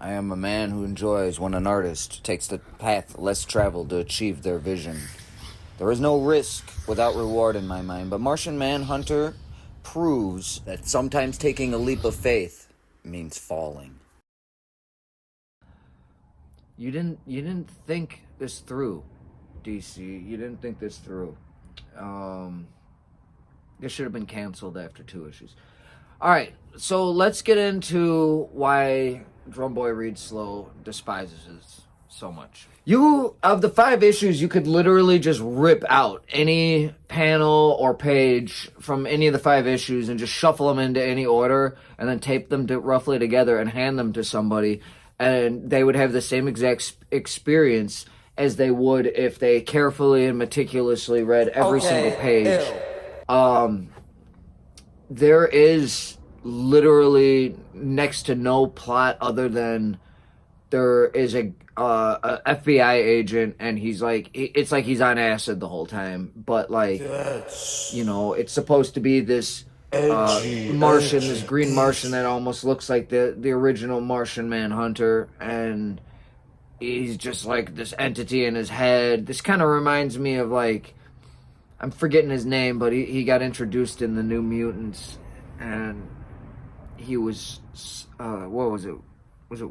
I am a man who enjoys when an artist takes the path less traveled to achieve their vision. There is no risk without reward in my mind, but Martian Manhunter proves that sometimes taking a leap of faith means falling. You didn't think this through, DC. You didn't think this through. This should have been canceled after 2 issues. All right, so let's get into why Drumboy Reads Slow despises it so much. Of the 5 issues, you could literally just rip out any panel or page from any of the 5 issues and just shuffle them into any order and then tape them roughly together and hand them to somebody, and they would have the same exact experience as they would if they carefully and meticulously read every single page. There is literally next to no plot other than there is a FBI agent, and he's like, it's like he's on acid the whole time, but like, it's supposed to be this Martian, this green Martian that almost looks like the original Martian Manhunter, and he's just like this entity in his head. This kind of reminds me of, like, I'm forgetting his name, but he got introduced in the New Mutants, and he was, what was it? Was it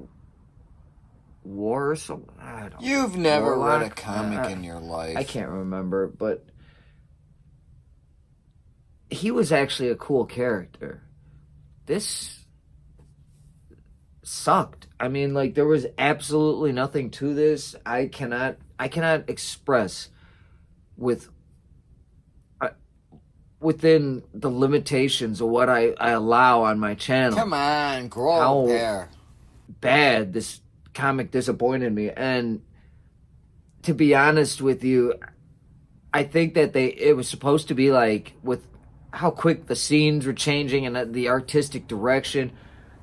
War or something? You've never read a comic in your life. I can't remember, but he was actually a cool character. This sucked. I mean, like, there was absolutely nothing to this. I cannot express within the limitations of what I allow on my channel. Come on, grow up there. Bad this comic disappointed me. And to be honest with you, I think that it was supposed to be like, with how quick the scenes were changing and the artistic direction,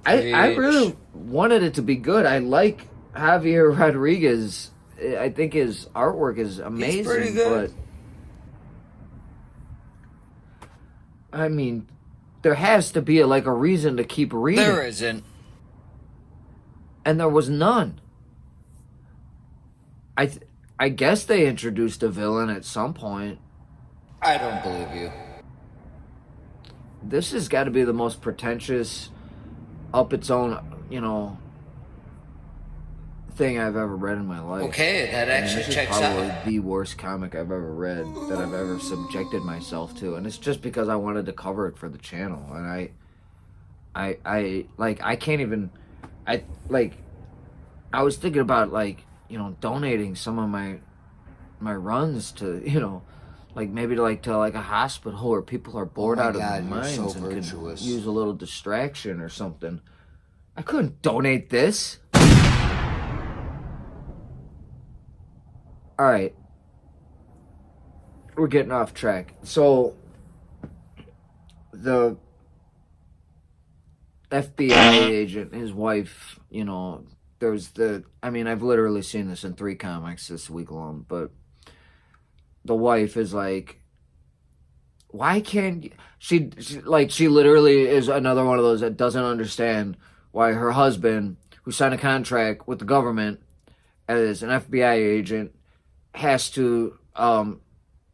I really wanted it to be good. I like Javier Rodriguez. I think his artwork is amazing. He's pretty good. But I mean, there has to be a reason to keep reading. There isn't. And there was none. I guess they introduced a villain at some point. I don't believe you. This has got to be the most pretentious, up its own, thing I've ever read in my life. Okay, that actually checks out. This is probably the worst comic I've ever read that I've ever subjected myself to, and it's just because I wanted to cover it for the channel, and I can't even. I was thinking about donating some of my runs to maybe to a hospital where people are bored out of their minds and could use a little distraction or something. I couldn't donate this. All right, we're getting off track. So the FBI agent, his wife, I've literally seen this in 3 comics this week alone, but the wife is like, why can't she literally is another one of those that doesn't understand why her husband, who signed a contract with the government as an FBI agent, has to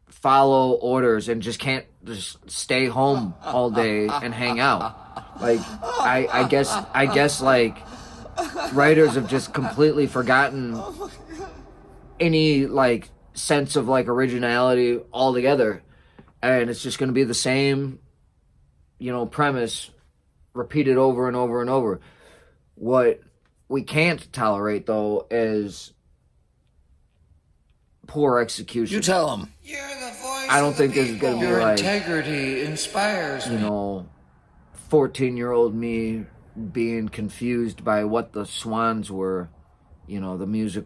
follow orders and just can't just stay home all day and hang out. I guess writers have just completely forgotten any sense of originality altogether, and it's just going to be the same premise repeated over and over and over. What we can't tolerate, though, is poor execution. You tell him. You're the voice. I don't think this is going to be Your integrity inspires me. 14-year-old me being confused by what the Swans were. The music.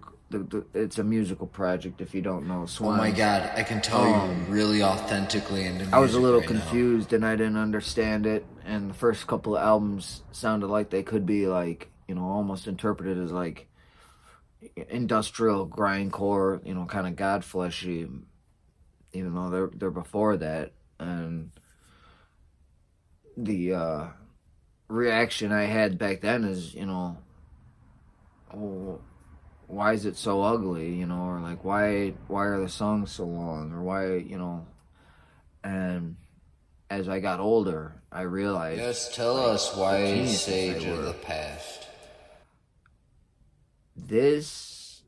It's a musical project, if you don't know. Swans. Oh my God, I can tell you really authentically into music. I was a little confused and I didn't understand it. And the first couple of albums sounded like they could be almost interpreted as industrial grindcore, kind of godfleshy, even though they're before that. And the reaction I had back then is, well, why is it so ugly, you know, or like why are the songs so long, or why, you know. And as I got older, I realized, Just tell us why geniuses Sage they of were. the past. This,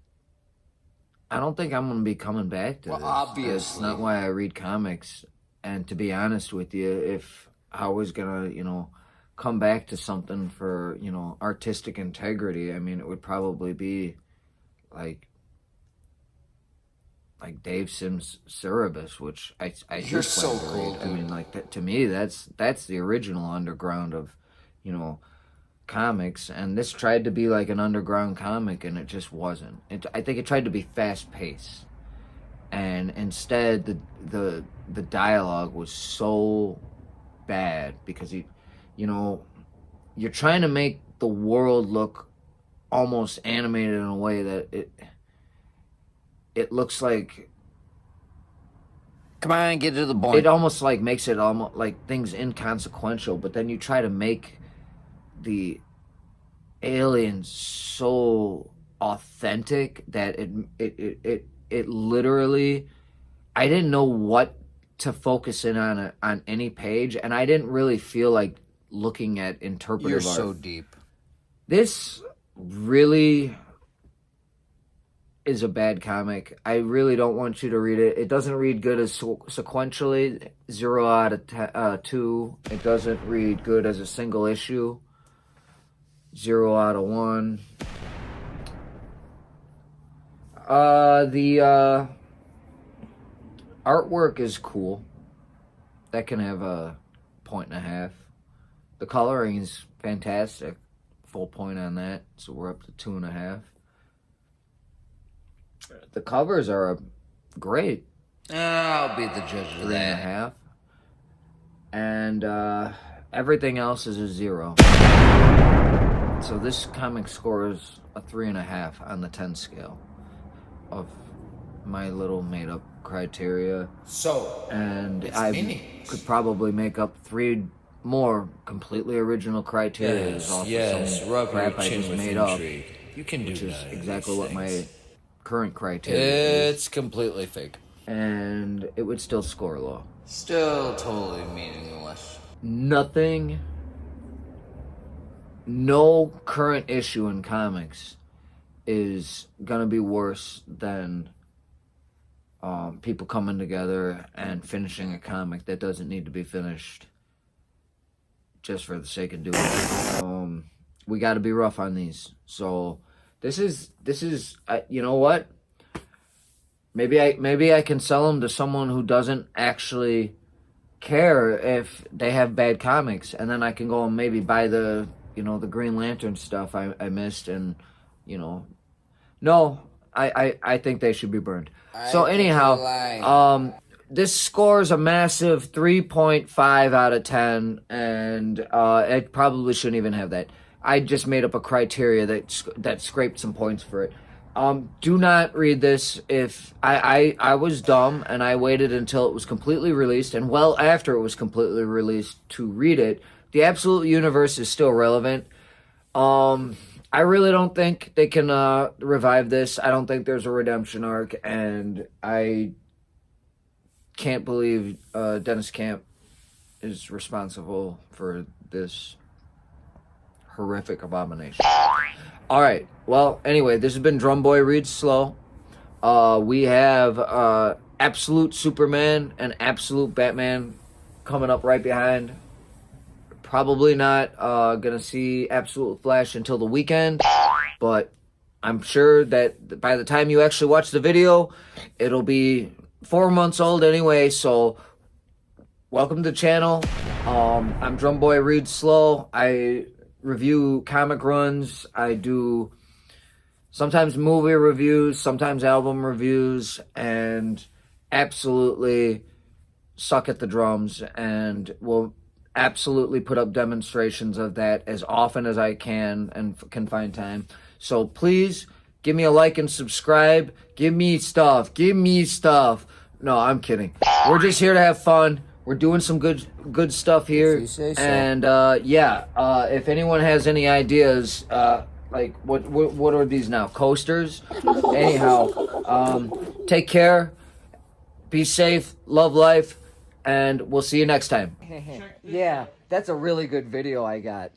I don't think I'm gonna be coming back to Well, this. obviously. That's not why I read comics. And to be honest with you, if I was gonna, you know, come back to something for, you know, artistic integrity, I mean, it would probably be like Dave Sims' Cerebus, which I You're just so plan to cool, read. I dude. mean, like to me, that's the original underground of, you know, comics. And this tried to be like an underground comic, and it just wasn't. I think it tried to be fast paced, and instead the dialogue was so bad because you know, you're trying to make the world look almost animated in a way that it looks like, Come on, get to the it point. almost like makes it almost like things inconsequential, but then you try to make the aliens so authentic that it literally, I didn't know what to focus in on any page, and I didn't really feel like looking at interpretive You're art. so deep. This really is a bad comic. I really don't want you to read it. It doesn't read good as sequentially. 0 out of 2. It doesn't read good as a single issue. 0 out of 1. The artwork is cool. That can have a 1.5. The coloring is fantastic. Full point on that. So we're up to 2.5. The covers are great. I'll be the judge of that. 3.5. And everything else is a 0. So this comic scores a 3.5 on the 10 scale of my little made-up criteria. So, And it's I meaningless. could probably make up 3 more completely original criteria off of some rub crap your I chin just with made up, intrigue. You can do which is that. exactly what my current criteria is. It's completely fake. And it would still score low. Still totally meaningless. Nothing, no current issue in comics is gonna be worse than people coming together and finishing a comic that doesn't need to be finished just for the sake of doing it. We got to be rough on these. So this is you know what? Maybe I can sell them to someone who doesn't actually care if they have bad comics, and then I can go and maybe buy the, you know, the Green Lantern stuff I missed, and, you know, no, I think they should be burned. So think you're anyhow, lying. this scores a massive 3.5 out of 10, and it probably shouldn't even have that. I just made up a criteria that scraped some points for it. Do not read this. If I was dumb and I waited until it was completely released, and well after it was completely released, to read it. The Absolute Universe is still relevant. I really don't think they can revive this. I don't think there's a redemption arc, and I can't believe Dennis Camp is responsible for this horrific abomination. All right. Well, anyway, this has been Drum Boy Reads Slow. We have Absolute Superman and Absolute Batman coming up right behind. Probably not gonna see Absolute Flash until the weekend, but I'm sure that by the time you actually watch the video, it'll be 4 months old anyway. So welcome to the channel. I'm Drum Boy Reads Slow. I review comic runs. I do sometimes movie reviews, sometimes album reviews, and absolutely suck at the drums, and will absolutely put up demonstrations of that as often as I can and can find time. So please give me a like and subscribe. Give me stuff. No, I'm kidding. We're just here to have fun. We're doing some good stuff here. If you say so. And if anyone has any ideas, like what are these now? Coasters? Anyhow, take care, be safe, love life, and we'll see you next time. Yeah, that's a really good video I got.